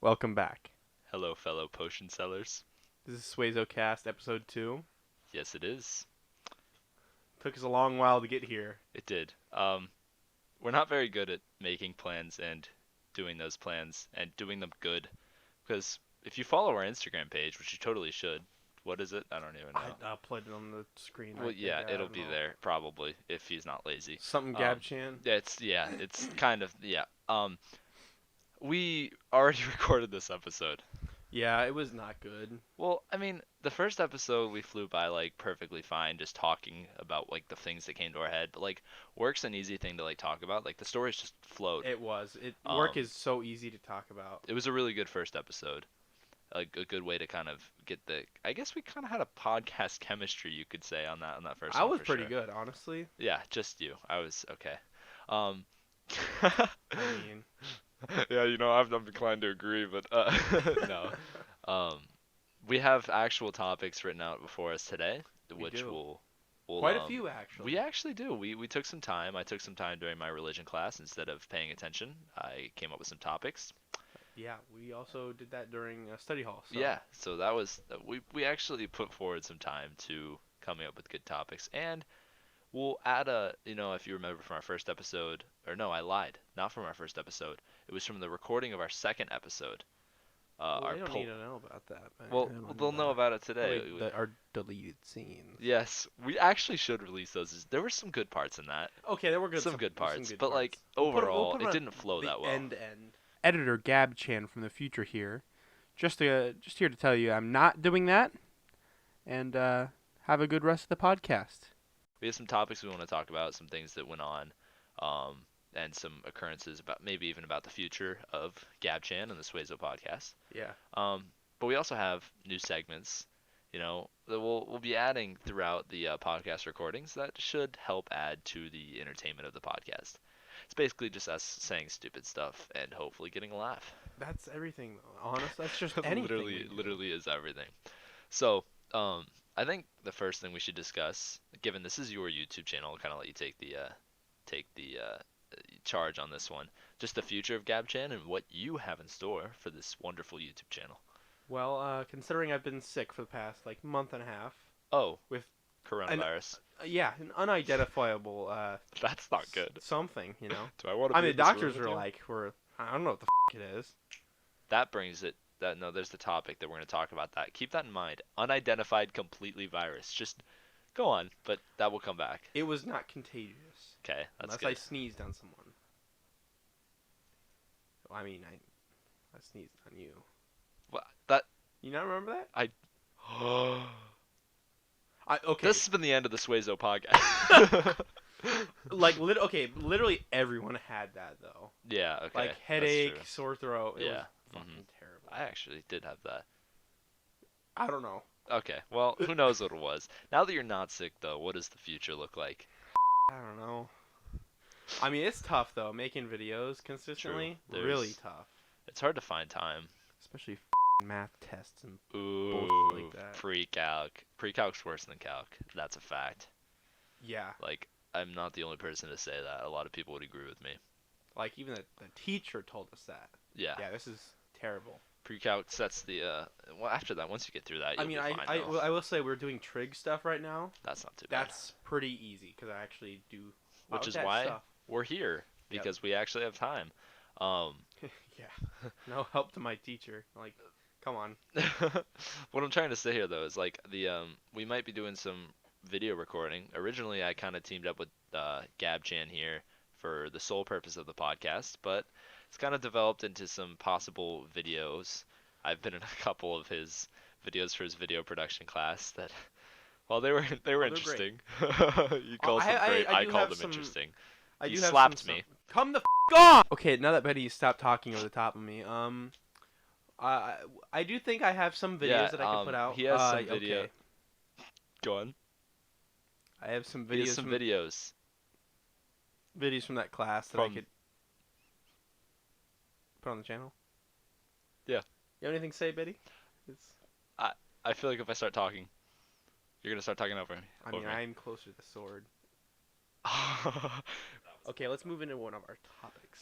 Welcome back. Hello, fellow potion sellers. This is Swayzo Cast, episode 2. Yes, it is. Took us a long while to get here. It did. We're not very good at making plans and doing those plans and doing them good. Because if you follow our Instagram page, which you totally should, what is it? I don't even know. I'll put it on the screen. Well, yeah, it'll be there probably if he's not lazy. Something Gab-chan. It's kind of yeah. We already recorded this episode. Yeah, it was not good. Well, I mean, the first episode we flew by like perfectly fine, just talking about like the things that came to our head. But like, work's an easy thing to like talk about. Like the stories just flowed. It was. Work Um, is so easy to talk about. It was a really good first episode. Like a good way to kind of get the. I guess we kind of had a podcast chemistry, you could say, on that first I one was for pretty sure. good, honestly. Yeah, just you. I was okay. Um. I mean, Yeah, I'm inclined to agree, but no. Um, we have actual topics written out before us today, we which do. we'll Quite a few, actually. we actually do. We took some time. I took some time during my religion class instead of paying attention. I came up with some topics. Yeah, we also did that during study hall. So. Yeah, so that was we actually put forward some time to coming up with good topics, and we'll add if you remember from our first episode, or no, I lied, not from our first episode. It was from the recording of our second episode. Well, Our they don't pol- need to know about that. Man. well, They don't they'll know about it today. our deleted scenes. Yes, we actually should release those. There were some good parts in that. Okay, there were good. Some good parts, good but parts. like We'll put overall, it it on didn't flow the that well. End. Editor Gab-chan from the future here, just here to tell you I'm not doing that, and have a good rest of the podcast. We have some topics we want to talk about, some things that went on, and some occurrences about maybe even about the future of Gab-chan and the Swayzo podcast. Yeah. But we also have new segments, that we'll be adding throughout the podcast recordings that should help add to the entertainment of the podcast. It's basically just us saying stupid stuff and hopefully getting a laugh. That's everything, though. Honest, that's just anything. literally is everything. So, I think the first thing we should discuss, given this is your YouTube channel, I'll kind of let you take the charge on this one. Just the future of Gab-chan and what you have in store for this wonderful YouTube channel. Well, considering I've been sick for the past month and a half Oh, with coronavirus. an unidentifiable That's not good. something, Do I want to? I mean, the doctors are like, I don't know what the it is. That brings it. No, there's the topic that we're going to talk about. That keep that in mind. Unidentified completely virus. Just go on, but that will come back. It was not contagious. Okay, that's unless good. I sneezed on someone. Well, I mean, I sneezed on you. What? That. You not remember that? Okay. Okay. This has been the end of the Swayzo podcast. Literally everyone had that though. Yeah. Okay. Like that's headache, true. sore throat. It Yeah. was fucking terrible. I actually did have that. I don't know. Okay. Well, who knows what it was. Now that you're not sick, though, what does the future look like? I don't know. I mean, it's tough though making videos consistently. True. Really tough. It's hard to find time. Especially math tests and Ooh, bullshit like that. pre-calc. Pre-calc's worse than calc. That's a fact. yeah. Like, I'm not the only person to say that. A lot of people would agree with me. Like even the teacher told us that. Yeah. Yeah, this is terrible. Pre-calc sets the well, after that, once you get through that, you'll I mean, be fine, though. I will say we're doing trig stuff right now. That's not too bad. That's pretty easy because I actually do. Which is that why stuff. we're here, because we actually have time. Yeah. No help to my teacher. Like, come on. What I'm trying to say here, though, is like we might be doing some video recording. Originally, I kind of teamed up with Gab-chan here for the sole purpose of the podcast, but it's kind of developed into some possible videos. I've been in a couple of his videos for his video production class that, well, they were interesting. You called them great. I called them interesting. He slapped me. Come the on! Okay, now that Betty stopped talking over the top of me, I do think I have some videos that I can put out. He has some video. Okay. Go on. I have some He videos. has some videos. Videos from that class that I could put on the channel. Yeah. You have anything to say, Betty? I feel like if I start talking, you're gonna start talking over me. I mean, I'm closer to the sword. Okay. Okay, let's move into one of our topics.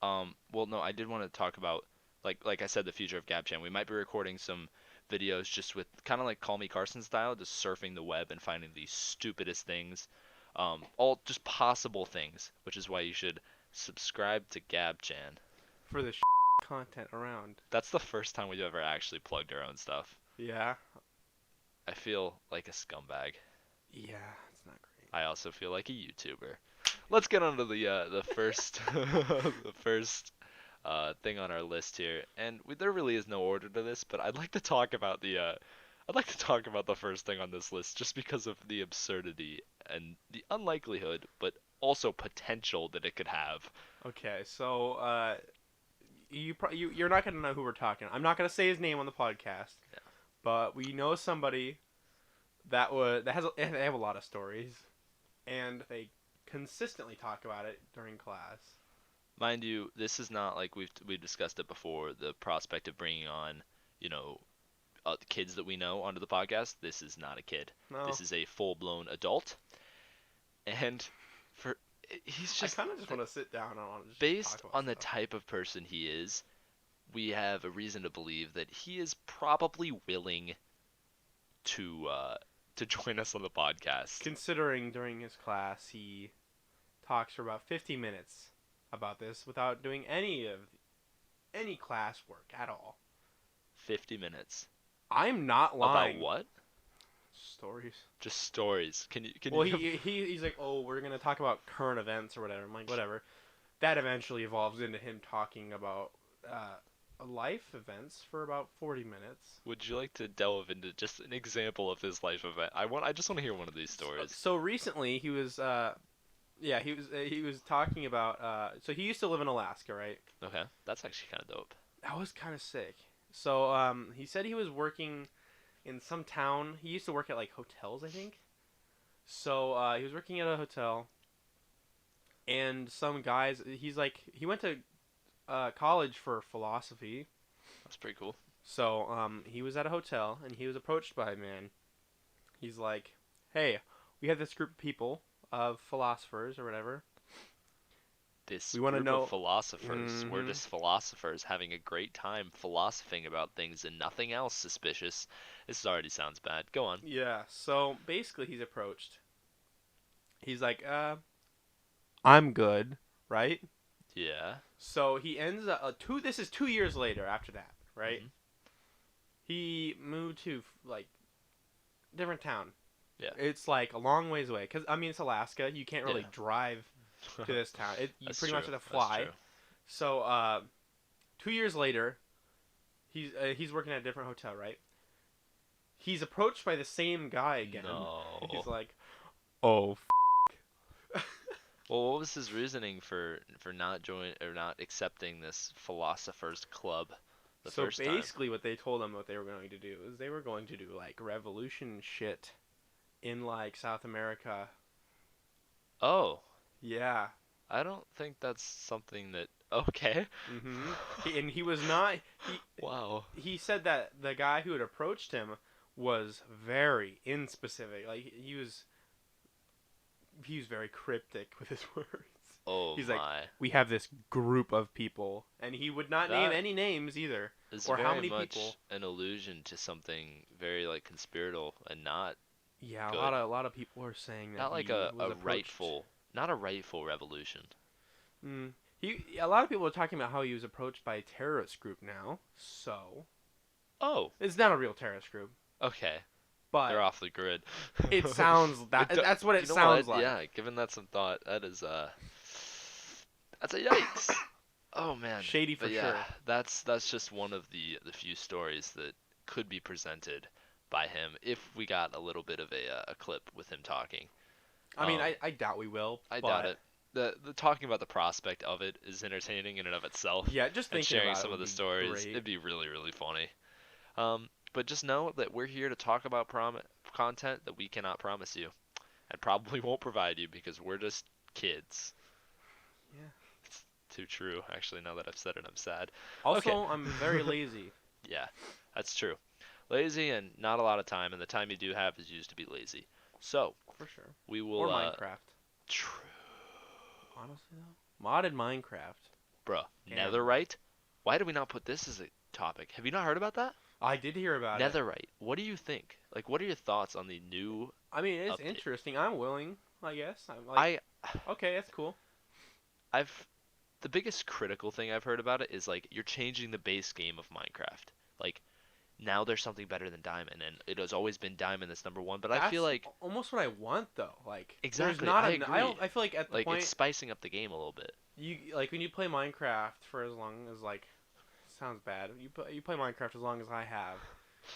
Well, no, I did want to talk about like I said, the future of GabChan. We might be recording some videos just with kind of like Call Me Carson style, just surfing the web and finding the stupidest things, all just possible things, which is why you should subscribe to GabChan. For the content around. That's the first time we've ever actually plugged our own stuff. Yeah. I feel like a scumbag. Yeah, it's not great. I also feel like a YouTuber. Let's get on to the first the first thing on our list here, and there really is no order to this, but I'd like to talk about the first thing on this list just because of the absurdity and the unlikelihood, but also potential that it could have. Okay, so you're not gonna know who we're talking. I'm not gonna say his name on the podcast, Yeah. but we know somebody they have a lot of stories, and they consistently talk about it during class. Mind you, this is not like we've discussed it before. The prospect of bringing on, you know, kids that we know onto the podcast. This is not a kid. No, This is a full-blown adult, and for he's I just kind of just want to sit down and want to just based talk about on the stuff. type of person he is. We have a reason to believe that he is probably willing to join us on the podcast. Considering during his class he talks for about 50 minutes about this without doing any class work at all. 50 minutes. I'm not lying. About what? Stories. Just stories. Can Well, you he's like, oh, we're gonna talk about current events or whatever. I'm like, whatever. That eventually evolves into him talking about life events for about 40 minutes. would you like to delve into just an example of his life event? I just want to hear one of these stories. So recently he was he was talking about so he used to live in Alaska, right? Okay, that's actually kind of dope. That was kind of sick. So he said he was working in some town. He used to work at like hotels, I think. So he was working at a hotel, and some guys. He went to college for philosophy. That's pretty cool. So he was at a hotel, and he was approached by a man. He's like, "Hey, we have this group of people of philosophers or whatever. This We want to group know." of philosophers, we're Mhm. just philosophers having a great time philosophizing about things and nothing else suspicious. This already sounds bad. Go on. Yeah. So basically, he's approached. He's like, I'm good, right? Yeah. So he ends up This is 2 years later after that, right? Mhm. He moved to like different town. Yeah. It's like a long ways away because I mean it's Alaska. You can't really Yeah. drive to this town. You That's pretty much true. have to That's fly. true. So 2 years later, he's working at a different hotel, right? He's approached by the same guy again. No. He's like, "Oh, Well, what was his reasoning for not accepting this philosophers club the So first time? basically, what they told him what they were going to do is they were going to do like revolution shit in like South America. Oh, Yeah. I don't think that's something that. Okay. And he was not. Wow. He said that the guy who had approached him was very inspecific. Like he was very cryptic with his words. Oh He's like, my. we have this group of people, and he would not name That any names either, is or very how many much people. an allusion to something very like conspiratorial and not Yeah, good. a lot of people are saying that not like he a was approached. rightful, not a rightful revolution. A lot of people are talking about how he was approached by a terrorist group now. So Oh, it's not a real terrorist group, okay. but They're off the grid. it sounds that's what it You know sounds what? like. Yeah, giving that some thought, that's a yikes. Oh man. Shady for But yeah, sure. that's just one of the few stories that could be presented by him if we got a little bit of a clip with him talking. I mean, Um, I doubt we will. I but doubt it. The talking about the prospect of it is entertaining in and of itself. Yeah, just And thinking sharing about some it of the would be stories, great. it'd be really, really funny. But just know that we're here to talk about content that we cannot promise you, and probably won't provide you because we're just kids. Yeah. It's too true, actually. Now that I've said it, I'm sad. Also, Okay. I'm very lazy. Yeah, that's true. Lazy and not a lot of time, and the time you do have is used to be lazy. So For sure. we will. Or Minecraft. True. Honestly, though. Modded Minecraft. Bruh, Damn. netherite? Why did we not put this as a topic? Have you not heard about that? I did hear about it. Netherite. What do you think? Like, what are your thoughts on the new I mean, it's update? interesting. I'm willing, I guess. I'm like, I okay, that's cool. I've the biggest critical thing I've heard about it is like you're changing the base game of Minecraft. Like now there's something better than diamond, and it has always been diamond that's number one. But I feel That's like almost what I want, though. Like, there's exactly, not I a. I agree. don't. I feel like at the Like it's point spicing up the game a little bit. you like when you play Minecraft for as long as like, sounds bad. You play Minecraft as long as I have.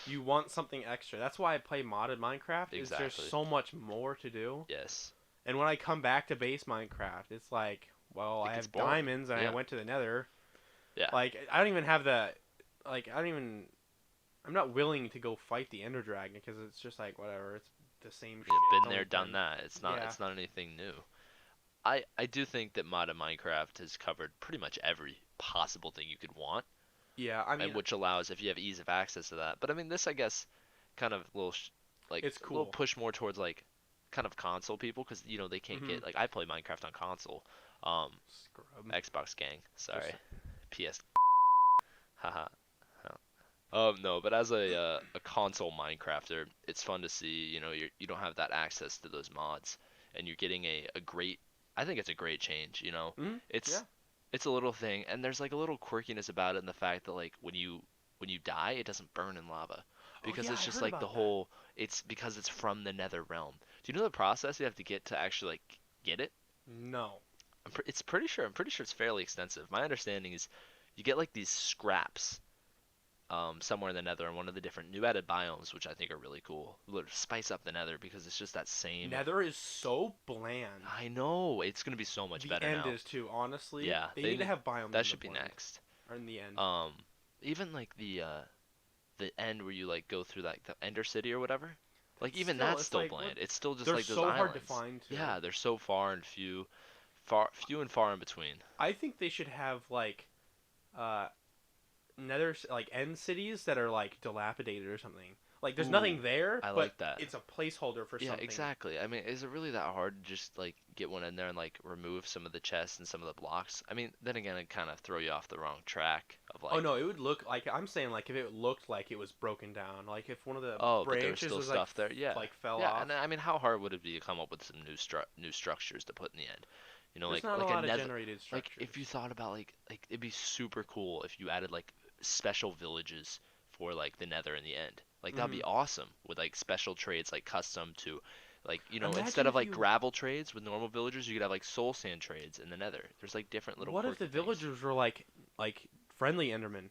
You want something extra. That's why I play modded Minecraft. Is there's Exactly. so much more to do. Yes. And when I come back to base Minecraft, it's like, well, It I gets have boring. diamonds and I Yeah. went to the Nether. Yeah. Like, I don't even have the, like, I don't even. I'm not willing to go fight the Ender Dragon because it's just like whatever. It's the same shit. Yeah, it's been always there, done been. that. It's not Yeah. it's not anything new. I do think that modded Minecraft has covered pretty much every possible thing you could want, Yeah, I mean, and which allows if you have ease of access to that. But I mean, this I guess kind of a little like it's a little cool. push more towards like kind of console people because they can't Hmm. get like I play Minecraft on console. Um, Scrub. Xbox gang. Sorry, Just, PS. Haha. No, but as a console Minecrafter, it's fun to see. You don't have that access to those mods, and you're getting a great. I think it's a great change. yeah. It's a little thing, and there's like a little quirkiness about it in the fact that like when you die, it doesn't burn in lava, Oh because yeah, it's I just heard like the about that. whole. It's because it's from the Nether realm. Do you know the process you have to get to actually like get it? No. It's pretty sure. I'm pretty sure it's fairly extensive. My understanding is you get like these scraps somewhere in the Nether in one of the different new added biomes, which I think are really cool. Would spice up the Nether because it's just that same. Nether is so bland. I know it's gonna be so much The better end now. is too. Honestly, Yeah, they need to have biomes that in the should be blend next. or in the end. Um, even like the end where you like go through like the Ender City or whatever. Like even Still, that's it's still like what? bland. It's still just They're like those so hard to islands. find too. Yeah, they're so few and far in between. I think they should have like, uh, nether like end cities that are like dilapidated or something. Like there's Ooh, nothing there, I but like that. it's a placeholder for Yeah, something. exactly. I mean, is it really that hard to just like get one in there and like remove some of the chests and some of the blocks? I mean, then again, it kind of throw you off the wrong track of Oh like, no, it would look like I'm saying like if it looked like it was broken down, like if one of the oh, but there was branches still was like stuff there. Yeah, like fell yeah. off. And I mean, how hard would it be to come up with some new structures to put in the end? There's Like not a like a lot of nether. generated Like structures. if you thought about like it'd be super cool if you added like special villages for like the nether in the end. Like that'd Hmm. be awesome with like special trades like custom to like instead Imagine of if like you. gravel trades with normal villagers, you could have like soul sand trades in the nether. There's like different little What if the quirky things. villagers were like friendly Endermen?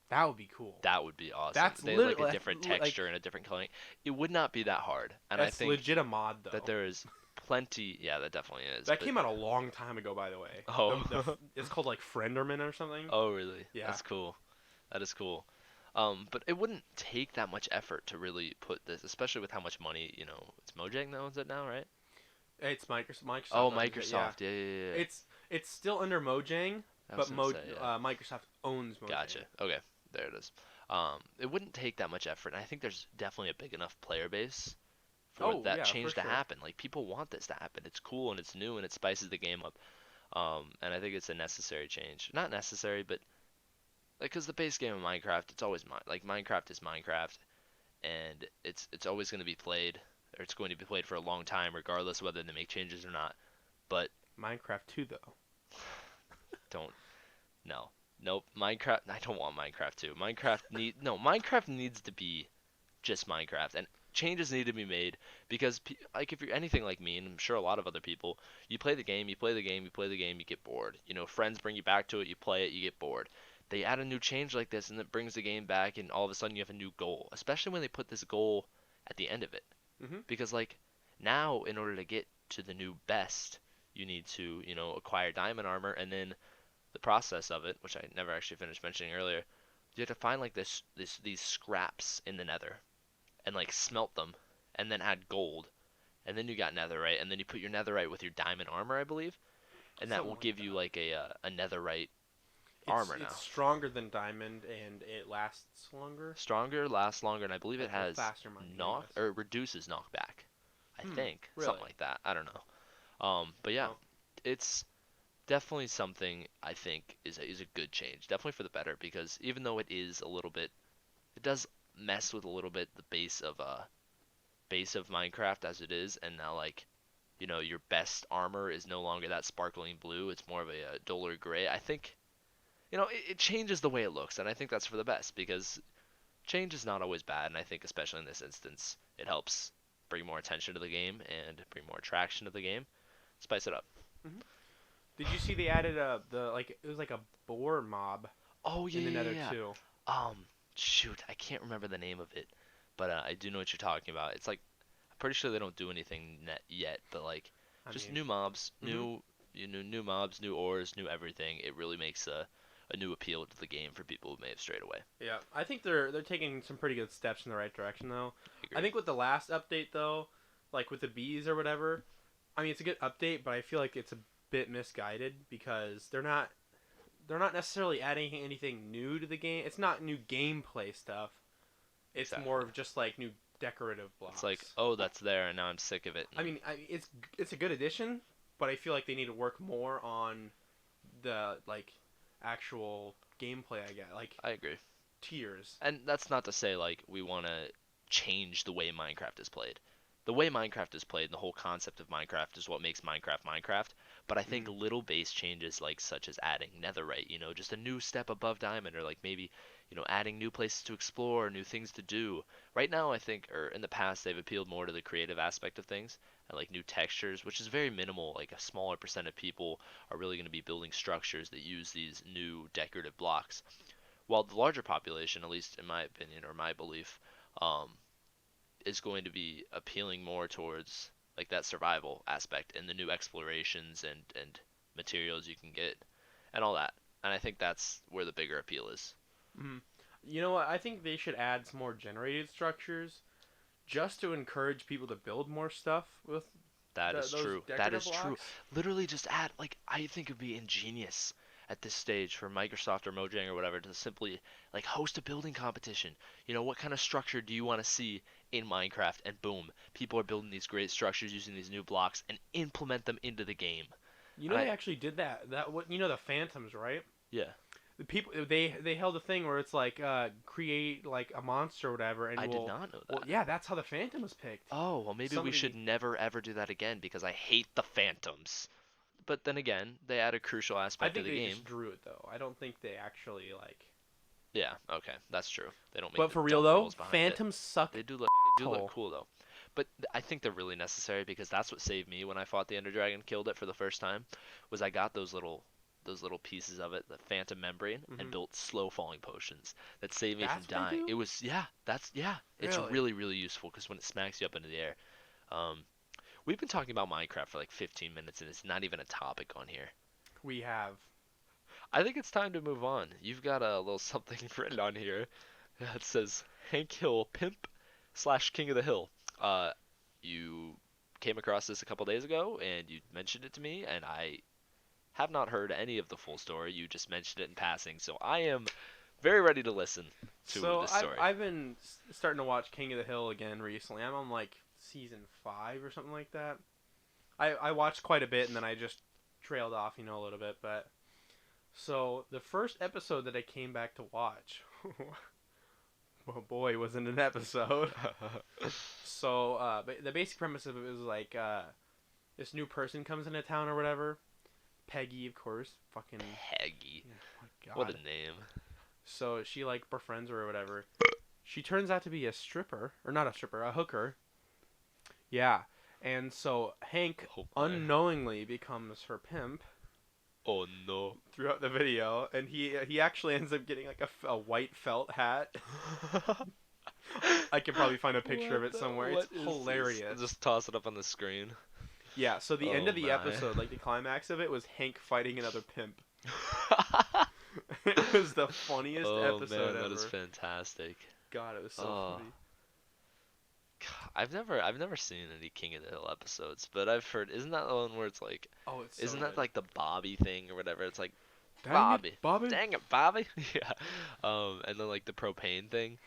That would be cool. That would be awesome. That's They had like a literally different like texture and a different coloring. It would not be that hard. And I that's think legit a mod that though. there is plenty, yeah, that definitely is. That But came out a long time ago, by the way. oh, It's called like Frienderman or something. oh really? Yeah. That's cool. That is cool. But it wouldn't take that much effort to really put this, especially with how much money, it's Mojang that owns it now, right? It's Microsoft. Oh, owns it, yeah. Microsoft. Yeah. It's still under Mojang, I was but gonna say, yeah. Microsoft owns Mojang. Gotcha. Okay, there it is. It wouldn't take that much effort, and I think there's definitely a big enough player base for Oh that yeah, change for to sure. happen. Like people want this to happen. It's cool and it's new and it spices the game up. And I think it's a necessary change. Not necessary, but like because the base game of Minecraft, it's always like Minecraft is Minecraft, and it's always going to be played, or it's going to be played for a long time, regardless whether they make changes or not. But Minecraft 2 though. don't no. Nope, Minecraft. I don't want Minecraft 2. Minecraft needs to be just Minecraft, and changes need to be made because like if you're anything like me, and I'm sure a lot of other people, you play the game, you play the game, you play the game, you get bored. Friends bring you back to it, you play it, you get bored. They add a new change like this, and it brings the game back, and all of a sudden you have a new goal. Especially when they put this goal at the end of it, Mhm. because like now, in order to get to the new best, you need to acquire diamond armor, and then the process of it, which I never actually finished mentioning earlier, you have to find like these scraps in the nether and like smelt them and then add gold. And then you got netherite, and then you put your netherite with your diamond armor, I believe, and that Something will like give that. you like a netherite It's armor now. it's stronger than diamond and it lasts longer. Stronger, lasts longer, and I believe it Like with has faster mining, I knock guess. or it reduces knockback. I think Really? something like that. I don't know. But yeah, Well, it's definitely something I think is a good change. Definitely for the better because even though it is a little bit, it does mess with a little bit the base of Minecraft as it is, and now like your best armor is no longer that sparkling blue. It's more of a duller gray. I think it changes the way it looks, and I think that's for the best because change is not always bad, and I think especially in this instance, it helps bring more attention to the game and bring more attraction to the game. Spice it up. Hmm. Did you see they added the like it was like a boar mob Oh in yeah, the yeah, Nether yeah, too? yeah. Shoot, I can't remember the name of it, but I do know what you're talking about. It's like I'm pretty sure they don't do anything net yet, but like I just mean, new mobs, hmm new mobs, new ores, new everything. It really makes a new appeal to the game for people who may have strayed away. yeah. I think they're taking some pretty good steps in the right direction though. I I agree. think with the last update though, like with the bees or whatever, I mean it's a good update, but I feel like it's a bit misguided because they're not necessarily adding anything new to the game. It's not new gameplay stuff. It's more Exactly. of just like new decorative It's like, blocks. oh, that's there, and now I'm sick of it. I And mean, it's a good addition, but I feel like they need to work more on the like actual gameplay. I get like I agree. tiers. And that's not to say like we want to change the way Minecraft is played. The way Minecraft is played, and the whole concept of Minecraft is what makes Minecraft Minecraft. But I think Mm. little base changes like such as adding netherite, just a new step above diamond, or like maybe, adding new places to explore, new things to do. Right now, I think, or in the past, they've appealed more to the creative aspect of things and like new textures, which is very minimal. Like a smaller percent of people are really going to be building structures that use these new decorative blocks. While the larger population, at least in my opinion or my belief, um, is going to be appealing more towards like that survival aspect and the new explorations and materials you can get and all that. And I think that's where the bigger appeal is. Mm. You know what? I think they should add some more generated structures just to encourage people to build more stuff with That is those true. That decorative is true. blocks. Literally just add like I think it would be ingenious at this stage for Microsoft or Mojang or whatever to simply like host a building competition. What kind of structure do you want to see in Minecraft? And boom, people are building these great structures using these new blocks and implement them into the game. You And know they actually did that. That what you know the Phantoms, right? yeah, The people they held a thing where it's like create like a monster or whatever, and I did we'll not know well that. yeah, that's how the Phantom was picked. Oh, well, maybe we should Somebody never ever do that again because I hate the Phantoms. But then again, they add a crucial I aspect of think the they just game. drew it though. I don't think they actually like. Yeah, okay, that's true. They don't make But the for real dumb though, rules behind it. Phantoms suck They do look asshole. cool though. But I think they're really necessary because that's what saved me when I fought the Ender Dragon, killed it for the first time, was I got those little pieces of it, the Phantom Membrane, and Hmm. built slow falling potions that saved me from That's what they dying. do. It was yeah, it's Really? really really useful because when it smacks you up into the air. Um, we've been talking about Minecraft for like 15 minutes and it's not even a topic on here. We have. I think it's time to move on. You've got a little something written on here that says Hank Hill, pimp slash king of the hill. You came across this a couple days ago and you mentioned it to me, and I have not heard any of the full story. You just mentioned it in passing, so I am very ready to listen to So this I've story. I've been starting to watch King of the Hill again recently. I'm on like season 5 or something like that. I watched quite a bit and then I just trailed off, a little bit. But so the first episode that I came back to watch, oh boy, wasn't an episode. So the basic premise of it was like this new person comes into town or whatever. Peggy, of course, fucking Peggy. oh my What a god. name. So she like befriends her or whatever. She turns out to be a stripper, or not a stripper, a hooker. Yeah, and so Hank Oh my. unknowingly becomes her pimp Oh no. throughout the video, and he actually ends up getting like a white felt hat. I can probably find a picture of it somewhere. It's What is this? hilarious. Just toss it up on the screen. Yeah, so the end Oh of the my. episode, like the climax of it, was Hank fighting another pimp. It was the funniest Oh episode man, that is ever. fantastic. God, it was so Oh, funny. I've never seen any King of the Hill episodes, but I've heard isn't that the one where it's like Oh, it's so isn't that good. like the Bobby thing or whatever? It's like Dang it, Bobby. Bobby. Dang it, Bobby. Yeah. And then like the propane thing.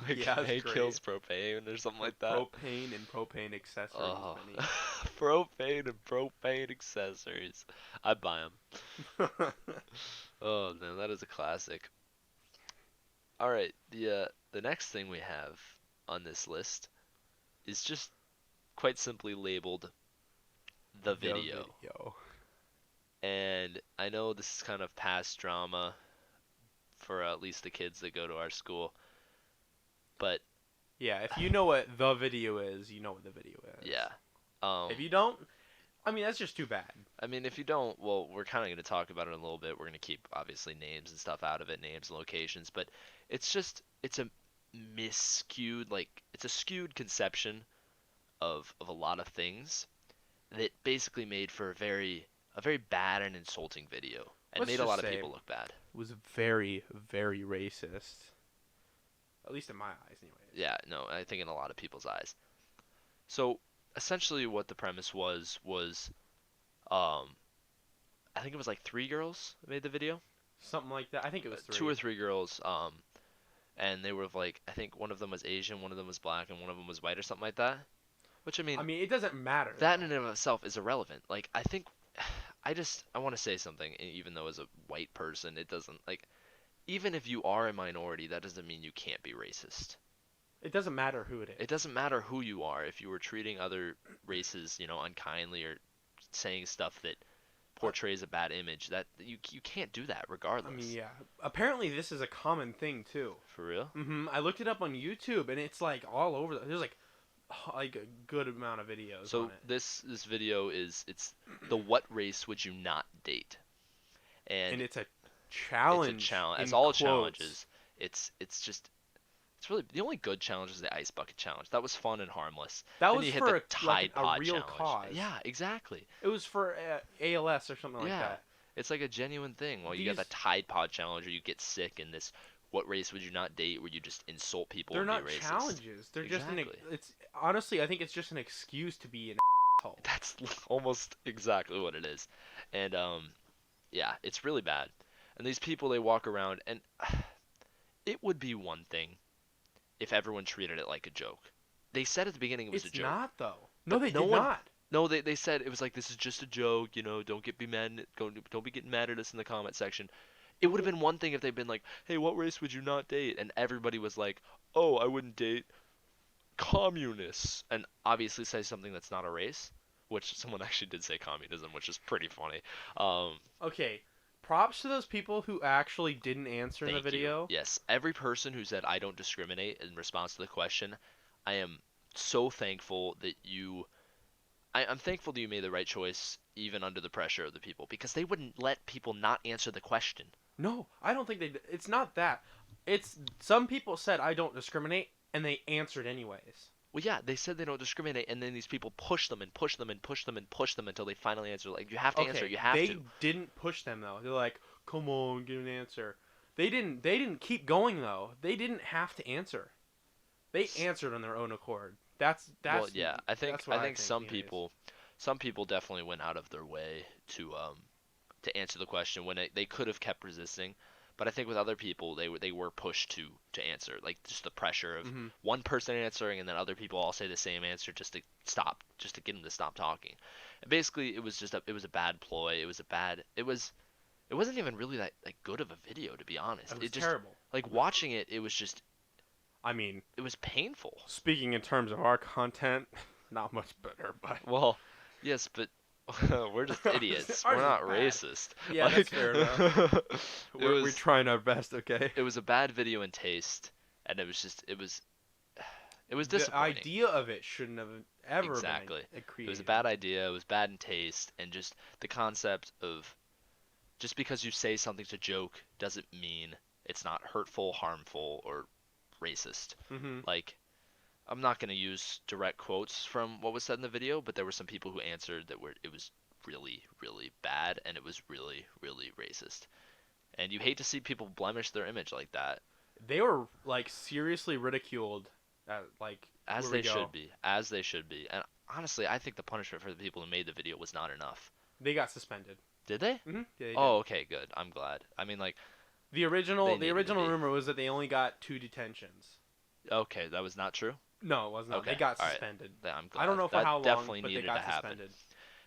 Like Yeah, that's it kills great. propane or something Like like that. propane and propane accessories, Oh, Vinny. propane and propane accessories. I buy them. Oh man, that is a classic. All right, the next thing we have on this list is just quite simply labeled the The video. video. And I know this is kind of past drama for at least the kids that go to our school, but Yeah, if you know what the video is, you know what the video is. yeah. Um, If you don't, I mean, that's just too bad. I mean, if you don't, well, we're kind of going to talk about it in a little bit. We're going to keep obviously names and stuff out of it, names and locations, but it's a miscued, like it's a skewed conception of a lot of things that basically made for a very bad and insulting video and Let's made a just lot of say people look bad. it was very, very racist. At least in my eyes, anyways. Yeah, no, I think in a lot of people's eyes. So essentially, what the premise was, um, I think it was like three girls that made the video, Something like that. I think it was three. two or three girls, and they were like, I think one of them was Asian, one of them was black, and one of them was white or something like that. Which I mean, it doesn't matter. that Though. in and of itself is irrelevant. Like, I think, I want to say something, even though as a white person, it doesn't like, even if you are a minority, that doesn't mean you can't be racist. It doesn't matter who it is. It doesn't matter who you are. If you were treating other races, unkindly or saying stuff that portrays a bad image, that you can't do that regardless. I mean, yeah. Apparently, this is a common thing too. For real? I looked it up on YouTube, and it's like all over. There's like a good amount of videos So on it. this video it's the what race would you not date? And And it's a challenge. it's a challenge. in As all quotes. challenges, it's really the only good challenge is the ice bucket challenge. That was fun and harmless. That Then was you hit for the a, Tide like a Pod real challenge. cause. Yeah, exactly. It was for ALS or something like Yeah. that. It's like a genuine thing. Well, you got the These- Tide Pod challenge, where you get sick, and this what race would you not date, where you just insult people They're and not be racist. challenges. They're just Exactly. it's honestly, I think it's just an excuse to be an asshole. That's almost exactly what it is. And yeah, it's really bad. And these people, they walk around, and it would be one thing if everyone treated it like a joke. They said at the beginning it was It's a joke. not though. No, But they no did one- not. No, they said it was like, this is just a joke, don't be mad, don't be getting mad at us in the comment section. It would have been one thing if they'd been like, hey, what race would you not date? And everybody was like, oh, I wouldn't date communists. And obviously say something that's not a race, which someone actually did say communism, which is pretty funny. Okay, props to those people who actually didn't answer in the Thank you. video. Yes, every person who said I don't discriminate in response to the question, I am so thankful that I'm thankful that you made the right choice even under the pressure of the people, because they wouldn't let people not answer the question. No, I don't think they. It's not that. It's some people said I don't discriminate, and they answered anyways. Well, yeah, they said they don't discriminate, and then these people push them and push them and push them and push them until they finally answer. Like, you have to answer. You have they to. didn't push them though. They're like, "Come on, give an answer." They didn't. They didn't keep going though. They didn't have to answer. They answered on their own accord. That's. Well, yeah, I think that's what I think some anyways. people definitely went out of their way to answer the question when they could have kept resisting. But I think with other people, they were pushed to answer, like just the pressure of one person answering, and then other people all say the same answer just to get them to stop talking. And basically, it was a bad ploy. It wasn't even really that like good of a video, to be honest. It was just, terrible. like, watching it, it was painful. Speaking in terms of our content, not much better, but Well, yes, but we're just idiots. Ours We're is not bad. racist. Yeah, that's fair enough. it we're was trying our best, okay? it was a bad video in taste, and it was The disappointing. idea of it shouldn't have ever Exactly. been created. It was a bad idea. It was bad in taste, and just the concept of just because you say something's a joke doesn't mean it's not hurtful, harmful, or racist. Like, I'm not going to use direct quotes from what was said in the video, but there were some people who answered that it was really, really bad, and it was really, really racist. And you hate to see people blemish their image like that. They were like seriously ridiculed, like As where we they go. should be. As they should be. And honestly, I think the punishment for the people who made the video was not enough. They got suspended. Did they? Yeah, they did. Oh, okay, good. I'm glad. I mean, like, The original They needed to be. rumor was that they only got 2 detentions. Okay, that was not true. No, it was not. They Okay, got all right. suspended. I'm I don't glad. know for That how long, definitely but they needed to got happen. suspended.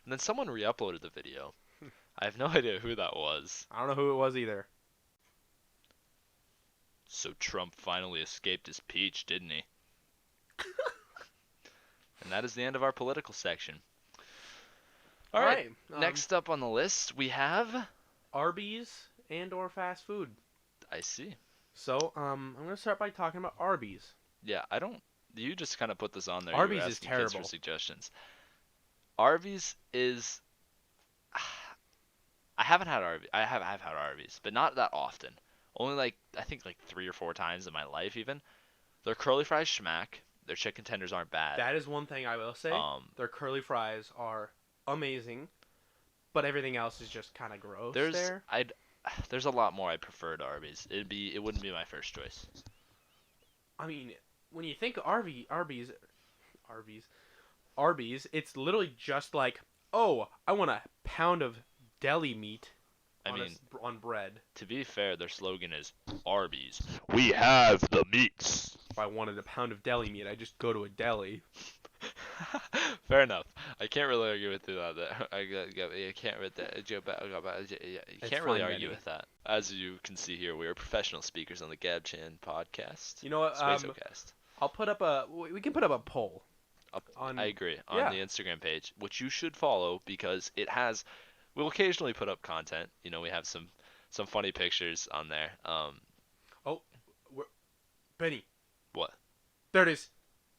And then someone re-uploaded the video. I have no idea who that was. I don't know who it was either. So Trump finally escaped his peach, didn't he? And that is the end of our political section. All All right. right. Next up on the list, we have. Arby's and/or fast food. I see. So, I'm gonna start by talking about Arby's. Yeah, I don't. You just kind of put this on there. You were Arby's is asking kids for terrible. suggestions. Arby's is. I haven't had Arby's. I've had Arby's, but not that often. Only like I think like 3 or 4 times in my life even. Their curly fries schmack. Their chicken tenders aren't bad. That is one thing I will say. Their curly fries are amazing, but everything else is just kind of gross there. There's a lot more I prefer to Arby's. It wouldn't be my first choice. I mean, when you think of Arby's, it's literally just like, oh, I want a pound of deli meat on bread. To be fair, their slogan is Arby's. We have the meats. If I wanted a pound of deli meat, I just go to a deli. Fair enough. I can't really argue with you on that. I can't with that. You can't really argue with that. As you can see here, we are professional speakers on the GabChan podcast. You know what? Swayzo cast. We can put up a poll. I agree on the Instagram page, which you should follow because it has. We'll occasionally put up content. You know, we have some funny pictures on there. Benny. What? There it is.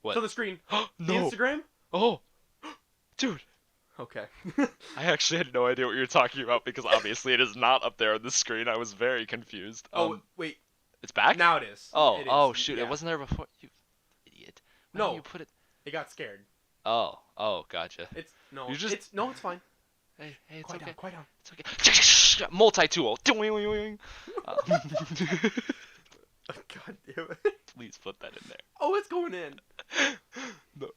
What? It's on the screen. No. The Instagram? Oh. Dude. Okay. I actually had no idea what you were talking about because obviously it is not up there on the screen. I was very confused. Wait. It's back? Now it is. Oh, it is. Shoot. Yeah. It wasn't there before. You idiot. Why didn't you put it? It got scared. Oh, gotcha. It's fine. Hey, it's Quiet okay. down, quiet down. It's okay. Multi-tool. God damn it. Please put that in there. Oh, it's going in. No.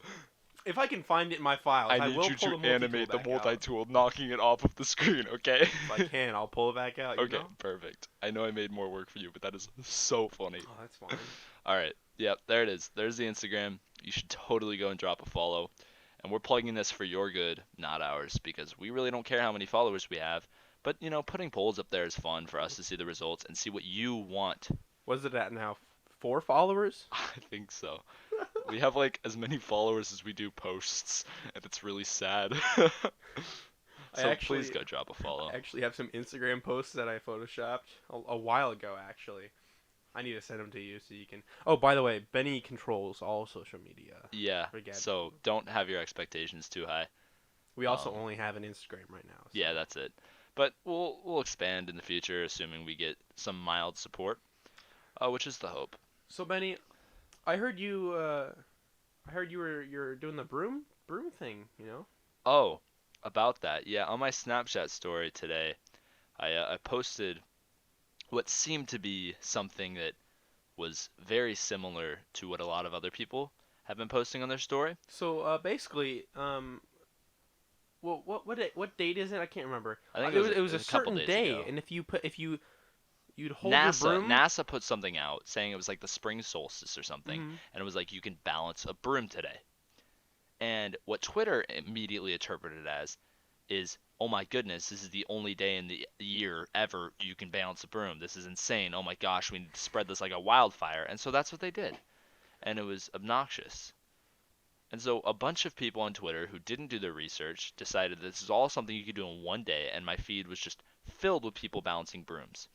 If I can find it in my files, I need will you pull to the animate the multi-tool back out. multi-tool, knocking it off of the screen, okay? If I can, I'll pull it back out. Okay, know? perfect. I know I made more work for you, but that is so funny. Oh, that's fine. Alright, yep, there it is. There's the Instagram. You should totally go and drop a follow. And we're plugging this for your good, not ours, because we really don't care how many followers we have. But, you know, putting polls up there is fun for us to see the results and see what you want. What's it at now? 4 followers? I think so. We have like as many followers as we do posts, and it's really sad. So please go drop a follow. I actually have some Instagram posts that I photoshopped a while ago, actually. I need to send them to you so you can... Oh, by the way, Benny controls all social media. Yeah, so don't have your expectations too high. We also only have an Instagram right now. So. Yeah, that's it. But we'll expand in the future, assuming we get some mild support, which is the hope. So Benny, I heard you you're doing the broom thing, you know? Oh, about that. Yeah, on my Snapchat story today, I posted what seemed to be something that was very similar to what a lot of other people have been posting on their story. So basically, what date is it? I can't remember. I think it was a certain day, ago. And you'd hold your broom. NASA put something out saying it was like the spring solstice or something, Mm-hmm. and it was like you can balance a broom today. And what Twitter immediately interpreted as is, oh my goodness, this is the only day in the year ever you can balance a broom. This is insane. Oh my gosh, we need to spread this like a wildfire. And so that's what they did. And it was obnoxious. And so a bunch of people on Twitter who didn't do their research decided this is all something you could do in one day, and my feed was just filled with people balancing brooms.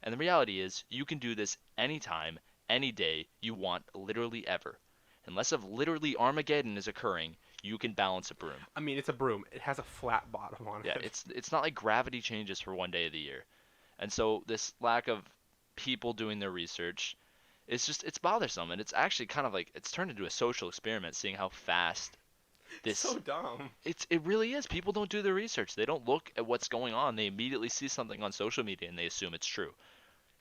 And the reality is, you can do this anytime, any day you want, literally ever. Unless if literally Armageddon is occurring, you can balance a broom. I mean, it's a broom. It has a flat bottom on it. Yeah, it's not like gravity changes for one day of the year. And so this lack of people doing their research, it's bothersome. And it's actually kind of like, it's turned into a social experiment, seeing how fast this... So dumb. It really is. People don't do their research. They don't look at what's going on. They immediately see something on social media and they assume it's true.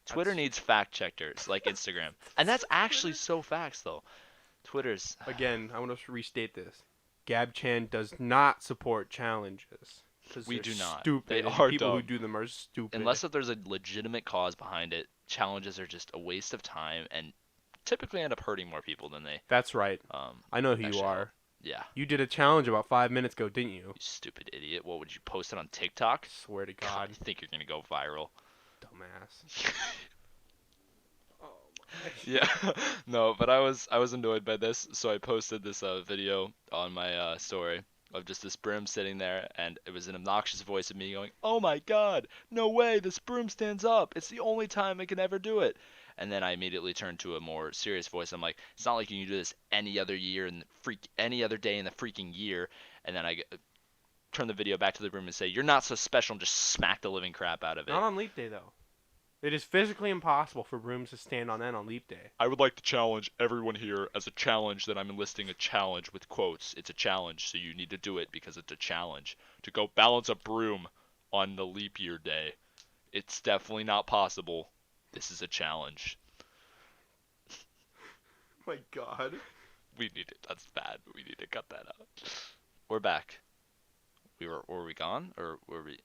Twitter needs fact checkers like Instagram. And that's actually so facts, though. Twitter's... Again, I want to restate this. GabChan does not support challenges. We do not. Stupid. They are people dumb. who do them are stupid. Unless if there's a legitimate cause behind it, challenges are just a waste of time and typically end up hurting more people than they That's right. I know who you actually help. are. Yeah. You did a challenge about 5 minutes ago, didn't you? You stupid idiot. What would you post it on TikTok? Swear to God, God. you think you're gonna go viral? Dumbass. Oh my. Yeah. No, but I was annoyed by this, so I posted this video on my story of just this broom sitting there, and it was an obnoxious voice of me going, "Oh my God, no way, this broom stands up. It's the only time I can ever do it." And then I immediately turned to a more serious voice. I'm like, "It's not like you can do this any other year and any other day in the freaking year." And then I turn the video back to the broom and say, "You're not so special," and just smack the living crap out of it. Not on leap day, though. It is physically impossible for brooms to stand on end on leap day. I would like to challenge everyone here as a challenge that I'm enlisting a challenge with quotes. It's a challenge, so you need to do it because it's a challenge. To go balance a broom on the leap year day. It's definitely not possible. This is a challenge. My God. We need it. That's bad. We need to cut that out. We're back. Were we gone or were we?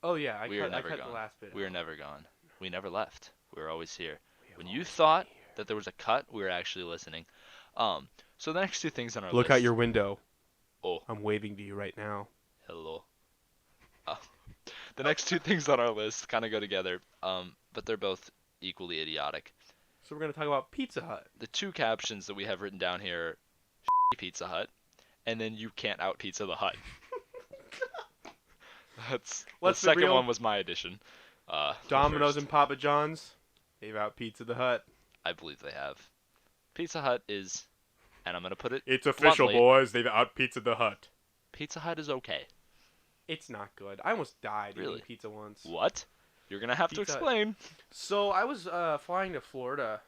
Oh yeah, I We are never cut gone. the last bit. We are never gone. We never left. We were always here. We have When you always thought been here. that there was a cut, we were actually listening. So the next two things on our Look list. out your window. Oh, I'm waving to you right now. hello. Uh, the next two things on our list kind of go together, but they're both equally idiotic. So we're gonna talk about Pizza Hut. The two captions that we have written down here: Pizza Hut, and then you can't out Pizza the Hut. That's Let's the be second real. one was my addition. The Domino's first, and Papa John's. They've out Pizza the Hut. I believe they have. Pizza Hut is, and I'm gonna put it It's official, bluntly, boys. They've out Pizza the Hut. Pizza Hut is okay. It's not good. I almost died Really? eating pizza once. What? You're gonna have to Pizza Hut. explain. So I was flying to Florida.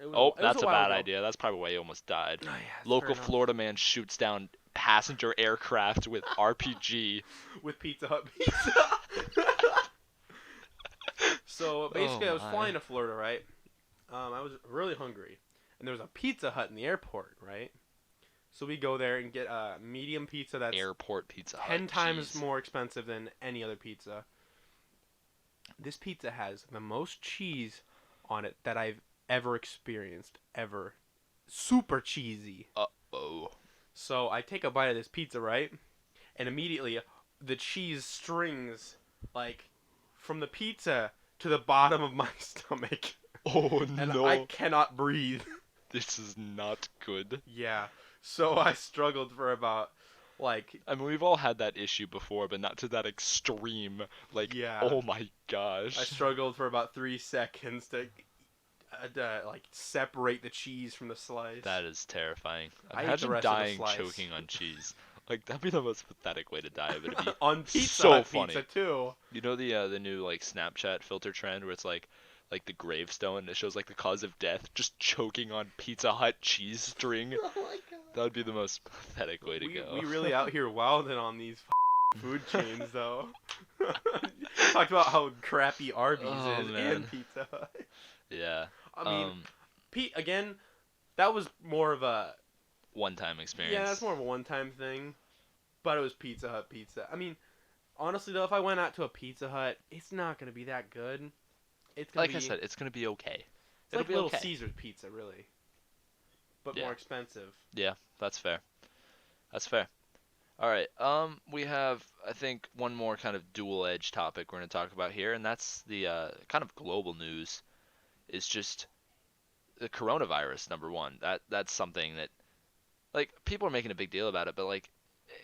It was, Oh, it was that's a while bad ago. idea. That's probably why you almost died. Oh, yeah, that's Local fair enough. Florida man shoots down passenger aircraft with RPG. With Pizza Hut pizza. So basically, I was my. flying to Florida, right? I was really hungry, and there was a Pizza Hut in the airport, right? So we go there and get a medium pizza that's Airport Pizza Hut. 10 times Jeez. more expensive than any other pizza. This pizza has the most cheese on it that I've ever experienced, ever. Super cheesy. Uh-oh. So I take a bite of this pizza, right? And immediately the cheese strings, like, from the pizza to the bottom of my stomach. Oh, And no. I cannot breathe. This is not good. Yeah. So I struggled for about, like, I mean, we've all had that issue before, but not to that extreme. Like, Yeah. oh my gosh. I struggled for about 3 seconds to like, separate the cheese from the slice. That is terrifying. I ate the Imagine rest of the dying slice. choking on cheese. Like, that'd be the most pathetic way to die, but it'd be On Pizza so Hut funny. pizza, too. You know the new like Snapchat filter trend where it's like the gravestone and it shows like the cause of death, just choking on Pizza Hut cheese string. Oh my God. That would be the most pathetic way to go. We really out here wilding on these food chains, though. Talked about how crappy Arby's Oh, is man. and Pizza Hut. Yeah. I mean, again, that was more of a One-time experience. yeah, that's more of a one-time thing. But it was Pizza Hut pizza. I mean, honestly though, if I went out to a Pizza Hut, it's not gonna be that good. It's gonna Like be, I said, it's gonna be okay. it's like It'll be Little okay. Caesar's pizza, really, but Yeah. more expensive. Yeah, that's fair. That's fair. All right. We have, I think, one more kind of dual-edged topic we're going to talk about here, and that's the kind of global news. Is just the coronavirus. Number one. That's something that, like, people are making a big deal about it, but like,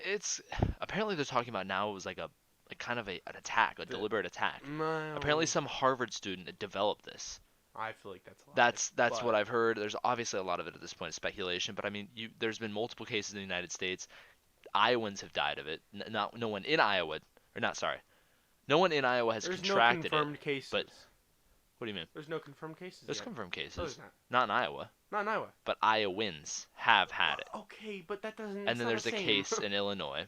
it's apparently they're talking about now it was like kind of an attack, a deliberate attack. Apparently, some Harvard student had developed this. I feel like that's a lie. That's but what I've heard. There's obviously a lot of it at this point is speculation, but I mean, there's been multiple cases in the United States. Iowans have died of it. No one in Iowa, or not, sorry, no one in Iowa has There's contracted no confirmed it. cases. but- What do you mean? There's no confirmed cases. There's yet. confirmed No, cases, there's not. not in Iowa, Not in Iowa. but Iowans have had it. Okay, but that doesn't. And that's then not there's the a same. case in Illinois.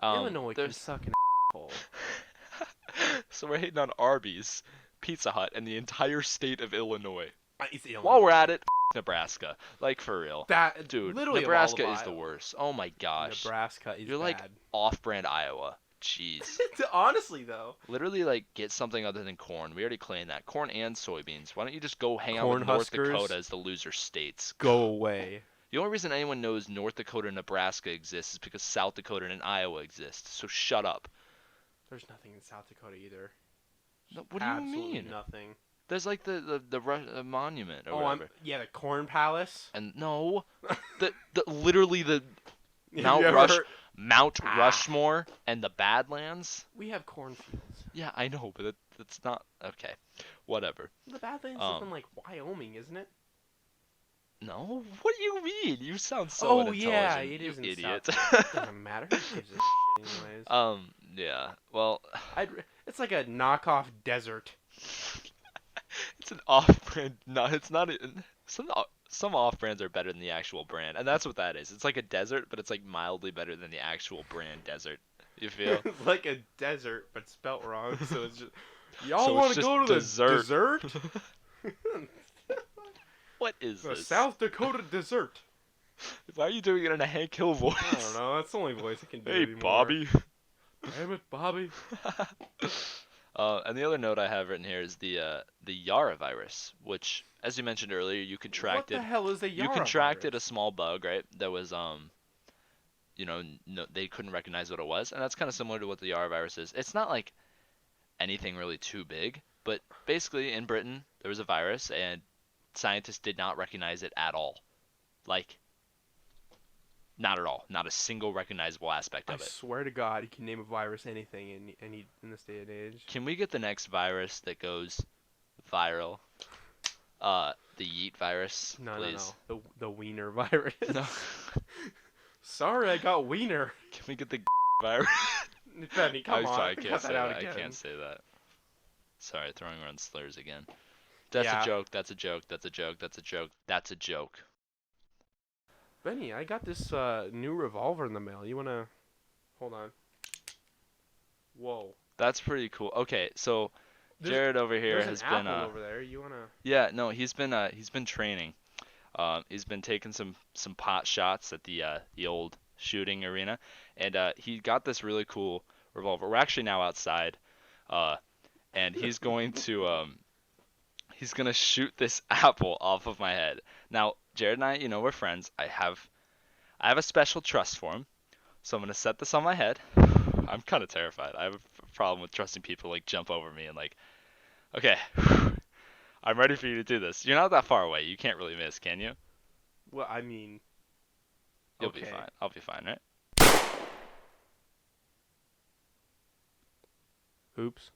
Illinois can there's- suck an asshole. So we're hating on Arby's, Pizza Hut, and the entire state of Illinois. It's Illinois. While we're at it, Nebraska. Like, for real. That Dude, literally of Nebraska all of is the Iowa. worst. Oh my gosh. Nebraska is You're bad. like off-brand Iowa. Jeez. Honestly, though. Literally, like, get something other than corn. We already claimed that. Corn and soybeans. Why don't you just go hang out with Corn North huskers, Dakota as the loser states? go away. The only reason anyone knows North Dakota and Nebraska exists is because South Dakota and Iowa exist. So shut up. There's nothing in South Dakota either. No, what do you Absolutely mean? nothing. There's like the monument or Oh, whatever. yeah, the Corn Palace. And no, the literally the Have Mount you ever Rush heard- Mount Ah. Rushmore and the Badlands. We have cornfields. Yeah, I know, but it's not okay. Whatever. The Badlands is in like Wyoming, isn't it? No, what do you mean? You sound so Oh, unintelligent. yeah, it you is in idiot. Doesn't matter. Who gives a anyways? Yeah. Well, It's like a knockoff desert. it's an off-brand. No, it's not. Some off-brands are better than the actual brand, and that's what that is. It's like a desert, but it's like mildly better than the actual brand desert. You feel? It's like a desert, but spelt wrong. So it's just y'all So want it's to just go to dessert. the desert? What is The this? South Dakota desert. Why are you doing it in a Hank Hill voice? I don't know. That's the only voice I can do Hey, anymore. Bobby. Damn it, Bobby. And the other note I have written here is the Yara virus, which, as you mentioned earlier, you contracted. What the hell is the Yara You contracted virus? a small bug, right? That was no, they couldn't recognize what it was, and that's kind of similar to what the Yara virus is. It's not like anything really too big, but basically in Britain there was a virus, and scientists did not recognize it at all. Like, not at all. Not a single recognizable aspect I of it. swear to God, you can name a virus anything in this day and age. Can we get the next virus that goes viral? The yeet virus, No, please. no. The wiener virus. No. Sorry, I got wiener. Can we get the virus? Benny, come I'm on. sorry, I cut can't that say out that. again. I can't say that. Sorry, throwing around slurs again. That's Yeah. a joke. That's a joke. That's a joke. That's a joke. That's a joke. Benny, I got this new revolver in the mail. You wanna? Hold on. Whoa. That's pretty cool. Okay, so There's- Jared over here There's has an been apple over there. You wanna? yeah, no, he's been training. He's been taking some pot shots at the old shooting arena, and he got this really cool revolver. We're actually now outside, and he's going to he's gonna shoot this apple off of my head. Now, Jared and I, we're friends. I have a special trust for him, so I'm gonna set this on my head. I'm kind of terrified. I have a problem with trusting people like jump over me and like, okay, I'm ready for you to do this. You're not that far away. You can't really miss, can you? Well, I mean. You'll be Okay. fine. I'll be fine, right? Oops.